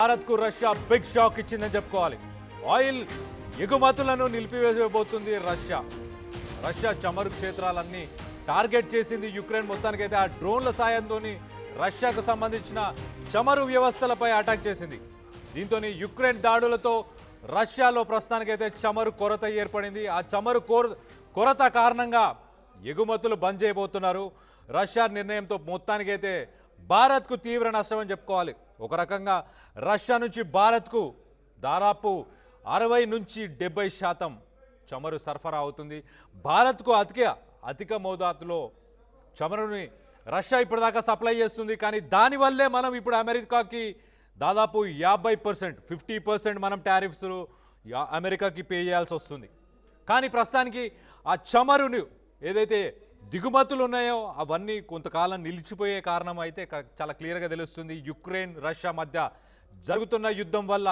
భారత్కు Russia big shock ఇచ్చిందని చెప్పుకోవాలి. ఆయిల్ ఎగుమతులను నిలిపివేయబోతుంది రష్యా చమురు క్షేత్రాలన్నీ టార్గెట్ చేసింది యుక్రెయిన్. మొత్తానికైతే ఆ డ్రోన్ల సాయంతో రష్యాకు సంబంధించిన చమురు వ్యవస్థలపై అటాక్ చేసింది. దీంతో యుక్రెయిన్ దాడులతో రష్యాలో ప్రస్తుతానికైతే చమురు కొరత ఏర్పడింది. ఆ చమురు కొరత కారణంగా ఎగుమతులు బంద్ చేయబోతున్నారు. రష్యా నిర్ణయంతో మొత్తానికైతే భారత్కు తీవ్ర నష్టం అని చెప్పుకోవాలి. ఒక రకంగా రష్యా నుంచి భారత్కు దాదాపు 60 నుంచి 70% చమురు సరఫరా అవుతుంది. భారత్కు అధిక మోతాదులో చమురుని రష్యా ఇప్పటిదాకా సప్లై చేస్తుంది. కానీ దానివల్లే మనం ఇప్పుడు అమెరికాకి దాదాపు 50% మనం టారిఫ్స్ అమెరికాకి పే చేయాల్సి వస్తుంది. కానీ ప్రస్తుతానికి ఆ చమురును ఏదైతే దిగుమతులు ఉన్నాయో అవన్నీ కొంతకాలం నిలిచిపోయే కారణం అయితే చాలా క్లియర్గా తెలుస్తుంది. యుక్రెయిన్ రష్యా మధ్య జరుగుతున్న యుద్ధం వల్ల